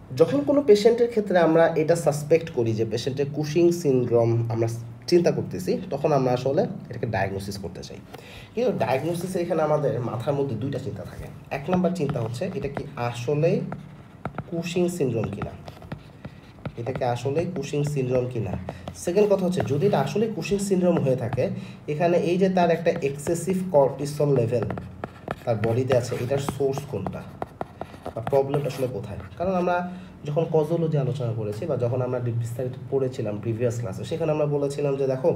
যখন কোনো পেশেন্টের ক্ষেত্রে আমরা এটা সাসপেক্ট করি যে পেশেন্টের কুশিং সিনড্রোম আমরা চিন্তা করতেছি, তখন আমরা আসলে এটাকে ডায়াগনোসিস করতে চাই। কিন্তু ডায়াগনোসিসের এখানে আমাদের মাথার মধ্যে দুইটা চিন্তা থাকে। এক নম্বর চিন্তা হচ্ছে এটা কি আসলেই কুশিং সিনড্রোম কিনা, এটাকে আসলে কুশিং সিনড্রোম কিনা। সেকেন্ড কথা হচ্ছে যদি এটা আসলে কুশিং সিনড্রোম হয়ে থাকে, এখানে এই যে তার একটা এক্সেসিভ কর্টিসল লেভেল তার বডিতে আছে, এটার সোর্স কোনটা বা প্রবলেমটা আসলে কোথায়। কারণ আমরা যখন কজোলজি আলোচনা করেছি বা যখন আমরা বিস্তারিত পড়েছিলাম প্রিভিয়াস ক্লাসে, সেখানে আমরা বলেছিলাম যে দেখো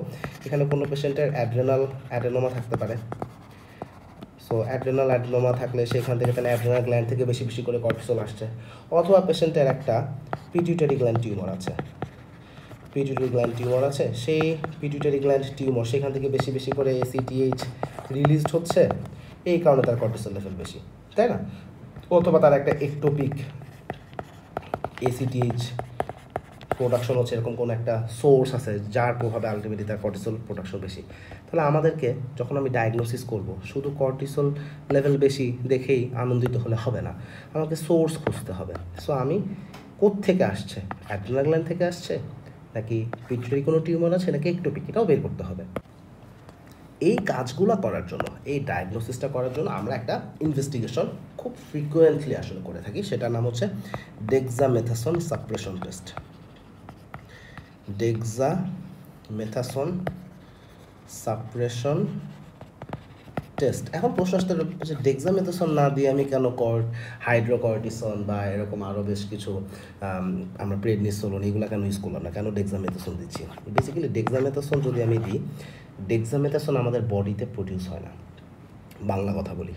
এখানে কোনো পেশেন্টের অ্যাড্রেনাল অ্যাডেনোমা থাকতে পারে। সো অ্যাড্রেনাল অ্যাডেনোমা থাকলে সেখান থেকে তাহলে অ্যাড্রেনাল গ্ল্যান্ড থেকে বেশি বেশি করে কর্টিসল আসছে, অথবা পেশেন্টের একটা পিটিউটারি গ্ল্যান্ড টিউমার আছে, পিটিউটারি গ্ল্যান্ড টিউমার আছে, সেই পিটিউটারি গ্ল্যান্ড টিউমার সেখান থেকে বেশি বেশি করে এসিটিএইচ রিলিজড হচ্ছে, এই কারণে তার কর্টিসল লেভেল বেশি, তাই না? অথবা তার একটা একটোপিক এসিটিএইচ প্রোডাকশন হচ্ছে, এরকম কোনো একটা সোর্স আছে যার প্রভাবে আলটিমেটলি তার কর্টিসল প্রোডাকশন বেশি। তাহলে আমাদেরকে যখন আমি ডায়াগনোসিস করব, শুধু কর্টিসল লেভেল বেশি দেখেই আনন্দিত হলে হবে না, আমাকে সোর্স খুঁজতে হবে। সো আমি কোত্থেকে আসছে, অ্যাড্রেনাল গ্ল্যান্ড থেকে আসছে নাকি পিটুইটারি কোনো টিউমার আছে নাকি একটোপিক, এটাও বের করতে হবে। এই কাজগুলো করার জন্য, এই ডায়াগনোসিসটা করার জন্য আমরা একটা ইনভেস্টিগেশন খুব ফ্রিকোয়েন্টলি আসলে করে থাকি, সেটার নাম হচ্ছে dexamethasone suppression test. Dexamethasone suppression test. এখন প্রশ্ন আসতে যে ডেক্সামেথাসন না দিয়ে আমি কেন হাইড্রোকর্টিসন বা এরকম আরও বেশ কিছু আমরা প্রেডনিসোলন এগুলো কেন ইউজ করলাম না, কেন ডেক্সামেথাসন দিচ্ছি? বেসিক্যালি ডেক্সামেথাসন যদি আমি দিই, ডেক্সামেথাসন আমাদের বডিতে প্রডিউস হয় না। বাংলা কথা বলি,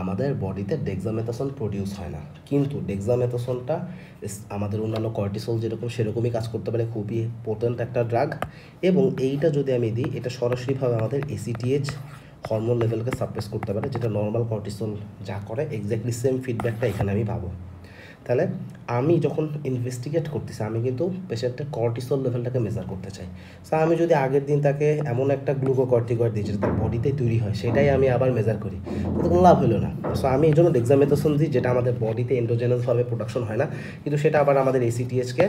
আমাদের বডিতে ডেক্সামেথাসন প্রডিউস হয় না, কিন্তু ডেক্সামেথাসনটা আমাদের অন্যান্য কর্টিসল যেরকম সেরকমই কাজ করতে পারে, খুবই পোটেন্ট একটা ড্রাগ। এবং এইটা যদি আমি দিই, এটা সরাসরিভাবে আমাদের এসিটিএইচ হরমোন লেভেলকে সাপ্রেস করতে পারে, যেটা নর্মাল কর্টিসল যা করে এক্স্যাক্টলি সেম ফিডব্যাকটা এখানে আমি পাবো। তাহলে আমি যখন ইনভেস্টিগেট করতেছি, আমি কিন্তু পেশেন্টের কর্টিসল লেভেলটাকে মেজার করতে চাই। সো আমি যদি আগের দিন তাকে এমন একটা গ্লুকোকর্টিকয়েড দিই যেটা তার বডিতে তৈরি হয়, সেটাই আমি আবার মেজার করি, তো কোনো লাভ হলো না। সো আমি এই জন্য ডেক্সামেথাসন দিই, যেটা আমাদের বডিতে এন্ডোজেনাসভাবে প্রোডাকশন হয় না, কিন্তু সেটা আবার আমাদের এসিটিএইচকে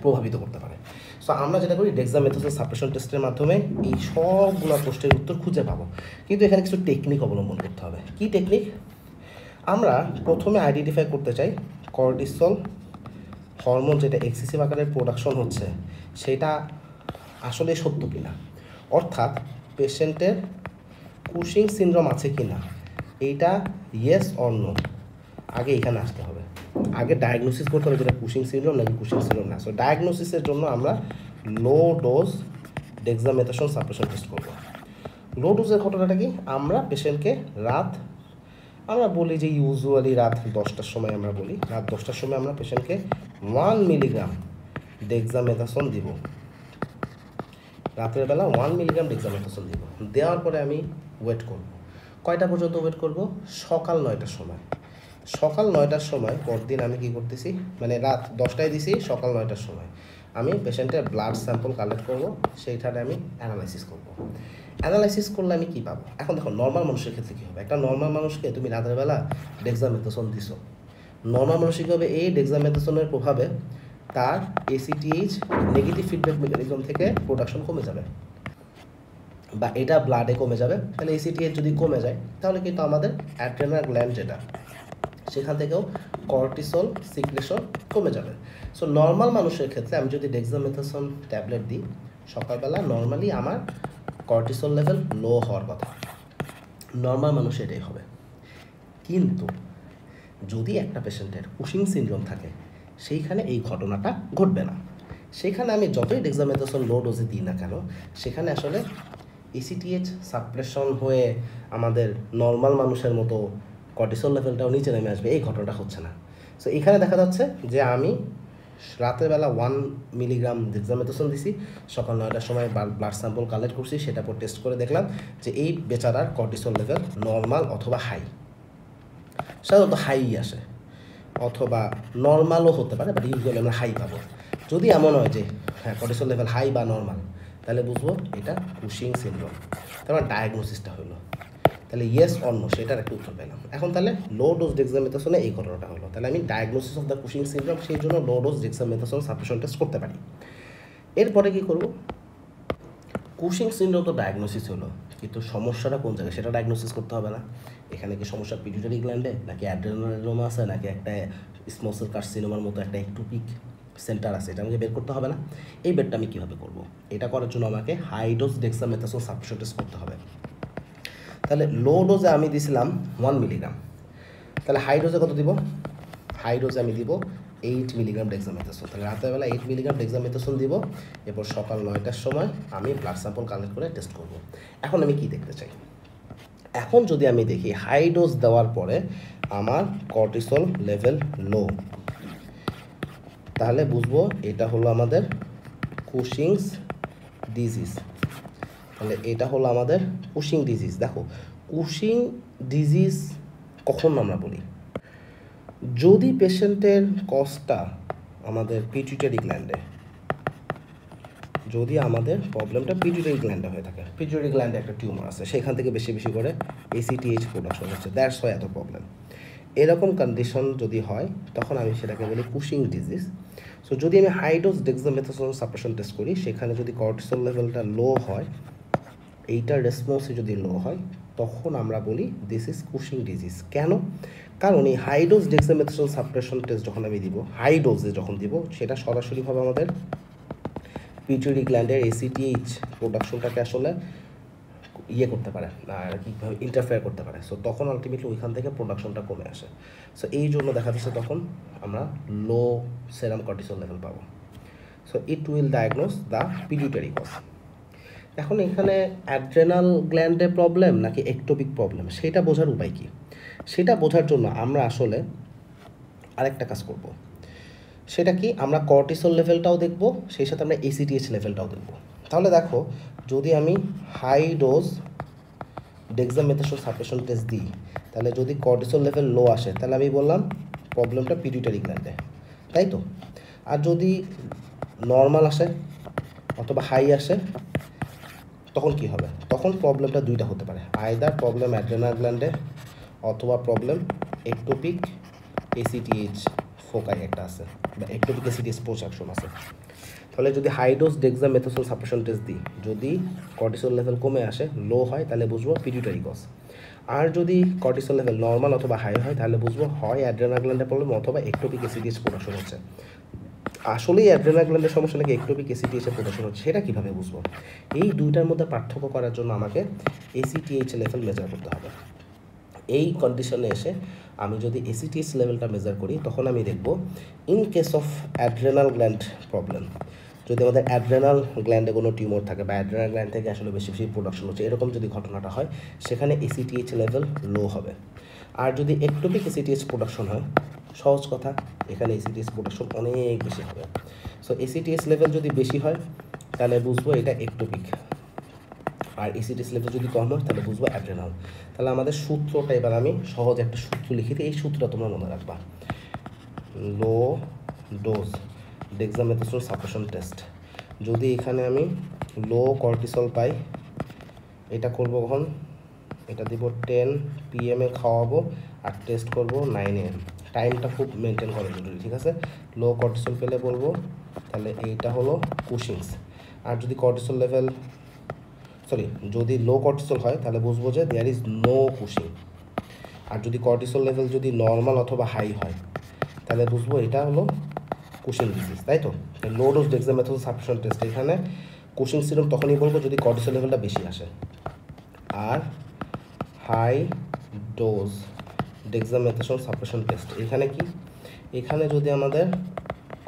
প্রভাবিত করতে পারে। সো আমরা যেটা করি, ডেক্সামেথাসন সাপ্রেশন টেস্টের মাধ্যমে এই সবগুলো প্রশ্নের উত্তর খুঁজে পাবো। কিন্তু এখানে কিছু টেকনিক অবলম্বন করতে হবে। কি টেকনিক? আমরা প্রথমে আইডেন্টিফাই করতে চাই কর্টিসল হরমোন যেটা এক্সেসিভ আকারে প্রোডাকশন হচ্ছে, সেটা আসলে সত্য কিনা, অর্থাৎ পেশেন্টের কুশিং সিনড্রোম আছে কিনা, এইটা ইয়েস অর নো আগে এখানে আসতে হবে। আগে ডায়াগনোসিস করতে হবে যেটা কুশিং সিনড্রোম নাকি কুশিং সিনড্রোম না। সো ডায়াগনোসিসের জন্য আমরা low dose dexamethasone suppression test করব। লো ডোজের ঘটনাটা কি, আমরা পেশেন্টকে আমরা বলি যে ইউজুয়ালি রাত 10টার সময়, আমরা বলি রাত 10টার সময় আমরা পেশেন্টকে 1 মিলিগ্রাম ডেক্সামেথাসন দিব। রাতের বেলা 1 মিলিগ্রাম ডেক্সামেথাসন দিব। দেওয়ার পরে আমি ওয়েট করব। কয়টা পর্যন্ত ওয়েট করব? সকাল 9টার সময়। সকাল 9টার সময় পরদিন আমি কী করতেছি, মানে রাত 10টায় দিছি, সকাল 9টার সময় আমি পেশেন্টের ব্লাড স্যাম্পল কালেক্ট করব, সেইখানে আমি অ্যানালাইসিস করব। অ্যানালাইসিস করলে আমি কী পাবো? এখন দেখো নর্মাল মানুষের ক্ষেত্রে কী হবে, একটা নর্মাল মানুষকে তুমি রাতের বেলা ডেক্সামেথাসন দিছো, নর্মাল মানুষের কী হবে, এই ডেক্সামেথাসনের প্রভাবে তার এসিটিএইচ নেগেটিভ ফিডব্যাক মেকানিজম থেকে প্রোডাকশন কমে যাবে বা এটা ব্লাডে কমে যাবে। তাহলে এসিটিএইচ যদি কমে যায়, তাহলে কিন্তু আমাদের অ্যাড্রেনাল গ্ল্যান্ড যেটা, সেখান থেকেও কর্টিসল সিক্রেশন কমে যাবে। সো নর্মাল মানুষের ক্ষেত্রে আমি যদি ডেক্সামেথাসন ট্যাবলেট দিই সকালবেলা, নর্মালি আমার কর্টিসল লেভেল লো হওয়ার কথা, নর্মাল মানুষের এটাই হবে। কিন্তু যদি একটা পেশেন্টের কুশিং সিনড্রোম থাকে, সেইখানে এই ঘটনাটা ঘটবে না। সেখানে আমি যতই ডেক্সামেথাসন লো ডোজে দিই না কেন, সেখানে আসলে এসিটিএইচ সাপ্রেশন হয়ে আমাদের নর্মাল মানুষের মতো কর্টিসল লেভেলটাও নিচে নেমে আসবে, এই ঘটনাটা হচ্ছে না। সো এখানে দেখা যাচ্ছে যে আমি রাতের বেলা 1 মিলিগ্রাম ডেক্সামেথাসন দিছি, সকাল 9টার সময় ব্লাড স্যাম্পল কালেক্ট করছি, সেটার পর টেস্ট করে দেখলাম যে এই বেচারার কর্টিসল লেভেল নর্মাল অথবা হাই, সাধারণত হাই আসে, অথবা নর্মালও হতে পারে, বাট ইউজুয়ালি আমরা হাই পাবো। যদি এমন হয় যে হ্যাঁ কর্টিসল লেভেল হাই বা নর্মাল, তাহলে বুঝবো এটা কুশিং সিনড্রোম। তারপর ডায়াগনোসিসটা হলো, তাহলে ইয়েস অর নো সেটার একটা উত্তর পেলাম। এখন তাহলে লো ডোজ ডেক্সামেথাসোনে এই ঘটনাটা হলো, তাহলে আমি diagnosis of the Cushing syndrome সেই জন্য লো ডোজ ডেক্সামেথাসোন সাপ্রেশন টেস্ট করতে পারি। এরপরে কী করব, কুশিং সিনড্রোম তো ডায়াগনোসিস হলো, কিন্তু সমস্যাটা কোন জায়গায় সেটা ডায়াগনোসিস করতে হবে না? এখানে কি সমস্যা পিটুইটারি গ্ল্যান্ডে, নাকি অ্যাড্রেনালোমা আছে, নাকি একটা স্মল সেল কার্সিনোমার মতো একটা একটোপিক সেন্টার আছে, এটা আমাকে বের করতে হবে না? এই বেরটা আমি কীভাবে করব? এটা করার জন্য আমাকে high dose dexamethasone suppression test করতে হবে। তাহলে লো ডোজে আমি দিছিলাম 1 মিলিগ্রাম, তাহলে হাই ডোজে কত দিব? হাই ডোজে আমি দিব 8 মিলিগ্রাম ডেক্সামেথাসোন। তাহলে রাতেরবেলা 8 মিলিগ্রাম ডেক্সামেথাসোন দিব, এরপর সকাল 9টার সময় আমি ব্লাড স্যাম্পল কালেক্ট করে টেস্ট করব। এখন আমি কি দেখতে চাই? এখন যদি আমি দেখি হাই ডোজ দেওয়ার পরে আমার কর্টিসল লেভেল লো, তাহলে বুঝবো এটা হলো আমাদের কুশিংস ডিজিজ। তাহলে এটা হলো আমাদের কুশিং ডিজিজ। দেখো, কুশিং ডিজিজ কখন আমরা বলি? যদি পেশেন্টের কজটা আমাদের পিটুইটারি গ্ল্যান্ডে, যদি আমাদের প্রবলেমটা পিটুইটারি গ্ল্যান্ডে হয়ে থাকে, পিটুইটারি গ্ল্যান্ডে একটা টিউমার আছে, সেখান থেকে বেশি বেশি করে ACTH প্রোডাকশন হচ্ছে, দ্যাটস ওয়াই এত প্রবলেম। এরকম কন্ডিশন যদি হয় তখন আমি সেটাকে বলি কুশিং ডিজিজ। সো যদি আমি high dose dexamethasone suppression test করি, সেখানে যদি কর্টিসল লেভেলটা লো হয়, এইটার রেসপন্সে যদি লো হয়, তখন আমরা বলি দিস ইজ কুশিং ডিজিজ। কেন? কারণ এই high dose dexamethasone suppression test যখন আমি দিব, হাই ডোজে যখন দিব, সেটা সরাসরিভাবে আমাদের পিটুইটারি গ্ল্যান্ডের ACTH প্রোডাকশনটাকে আসলে করতে পারে আর কীভাবে ইন্টারফেয়ার করতে পারে। সো তখন আলটিমেটলি ওইখান থেকে প্রোডাকশনটা কমে আসে। সো এই জন্য দেখা যাচ্ছে তখন আমরা লো সেরাম কর্টিসল লেভেল পাবো। So it will diagnose the pituitary cause. এখন এখানে অ্যাড্রেনাল গ্ল্যান্ডে প্রবলেম নাকি একটোপিক প্রবলেম, সেটা বোঝার উপায় কী? সেটা বোঝার জন্য আমরা আসলে আরেকটা কাজ করব। সেটা কি, আমরা কর্টিসল লেভেলটাও দেখব, সেই সাথে আমরা ACTH লেভেলটাও দেখব। তাহলে দেখো, যদি আমি high dose dexamethasone suppression test দিই, তাহলে যদি কর্টিসল লেভেল লো আসে, তাহলে আমি বললাম প্রবলেমটা পিটুইটারি গ্ল্যান্ডে, তাই তো? আর যদি নর্মাল আসে অথবা হাই আসে, তখন কি হবে? তখন প্রবলেমটা দুইটা হতে পারে, আইদার প্রবলেম অ্যাড্রেনাল গ্ল্যান্ডে অথবা প্রবলেম একটোপিক ACTH ফোকাই একটা আছে, বা একটোপিক ACTH প্রোডাকশন আছে। তাহলে যদি high dose dexamethasone suppression test দিই, যদি কর্টিসল লেভেল কমে আসে, লো হয়, তাহলে বুঝবো পিটুইটারি কজ। আর যদি কর্টিসল লেভেল নর্মাল অথবা হাই হয়, তাহলে বুঝবো হয় অ্যাড্রেনাল গ্ল্যান্ডের প্রবলেম অথবা একটোপিক ACTH প্রোডাকশন হচ্ছে। আসলেই অ্যাড্রেনাল গ্ল্যান্ডের সমস্যা নাকি একটোপিক ACTH প্রোডাকশন হচ্ছে, সেটা কীভাবে বুঝবো? এই দুইটার মধ্যে পার্থক্য করার জন্য আমাকে ACTH লেভেল মেজার করতে হবে। এই কন্ডিশনে এসে আমি যদি ACTH লেভেলটা মেজার করি, তখন আমি দেখব in case of adrenal gland problem, যদি আমাদের অ্যাড্রেনাল গ্ল্যান্ডে কোনো টিউমার থাকে বা অ্যাড্রেনাল গ্ল্যান্ড থেকে আসলে বেশি বেশি প্রোডাকশন হচ্ছে, এরকম যদি ঘটনাটা হয়, সেখানে ACTH লেভেল লো হবে। আর যদি একটোপিক ACTH প্রোডাকশন হয়, সহজ কথা, এখানে ACTH প্রোডাকশন অনেক বেশি হবে। সো ACTH লেভেল যদি বেশি হয়, তাহলে বুঝবো এটা একটোপিক, আর ACTH লেভেল যদি কম হয়, তাহলে বুঝবো অ্যাড্রেনাল। তাহলে আমাদের সূত্রটা এবার আমি সহজ একটা সূত্র লিখে দিই, এই সূত্রটা তোমরা মনে রাখবা। লো ডোজ ডেক্সামেথাসোন সাপ্রেশন টেস্ট, যদি এখানে আমি লো কর্টিসল পাই, এটা করব কখন? এটা দিব 10 PM খাওয়াবো আর টেস্ট করব 9 AM। টাইমটা খুব মেনটেন করা জরুরি, ঠিক আছে? লো কর্টিসল পেলে বলবো, তাহলে এইটা হলো কুশিংস। আর যদি কর্টিসল লেভেল যদি লো কর্টিসল হয়, তাহলে বুঝবো যে দেয়ার ইজ নো কুশিং। আর যদি কর্টিসল লেভেল যদি নর্মাল অথবা হাই হয়, তাহলে বুঝবো এটা হলো কুশিং ডিজিজ, তাই তো? Low dose dexamethasone suppression test, এখানে কুশিং সিনড্রোম তখনই বলবো যদি কর্টিসল লেভেলটা বেশি আসে। আর high dose dexamethasone suppression test, এখানে কি, এখানে যদি আমাদের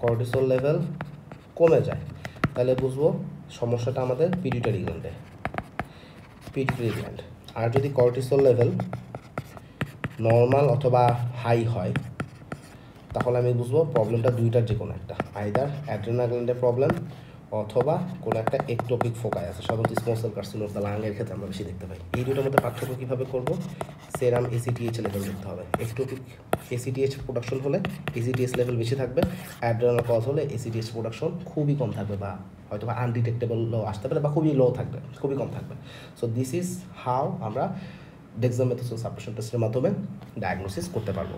কর্টিসল লেভেল কমে যায়, তাহলে বুঝবো সমস্যাটা আমাদের পিটুইটারি গ্ল্যান্ড। আর যদি কর্টিসল লেভেল নর্মাল অথবা হাই হয়, তাহলে আমি বুঝবো প্রবলেমটা দুইটার যে কোনো একটা, আইদার অ্যাড্রেনাল গ্ল্যান্ডের প্রবলেম অথবা কোনো একটা একটোপিক ফোকাই আছে, সাধারণত স্মল সেল কার্সিনোমা বা লাংয়ের ক্ষেত্রে আমরা বেশি দেখতে পাই। এই দুটোর মধ্যে পার্থক্য কীভাবে করবো? সেরাম ACTH লেভেল দেখতে হবে। একটোপিক ACTH প্রোডাকশন হলে ACTH লেভেল বেশি থাকবে, অ্যাড্রেনাল কজ হলে ACTH প্রোডাকশন খুবই কম থাকবে, বা হয়তো বা আনডিটেক্টেবল লো আসতে পারে, বা খুবই লো থাকবে, খুবই কম থাকবে। সো দিস ইজ হাউ আমরা ডেক্সামেথাসোন সাপ্রেশন টেস্টের মাধ্যমে ডায়াগনোসিস করতে পারবো।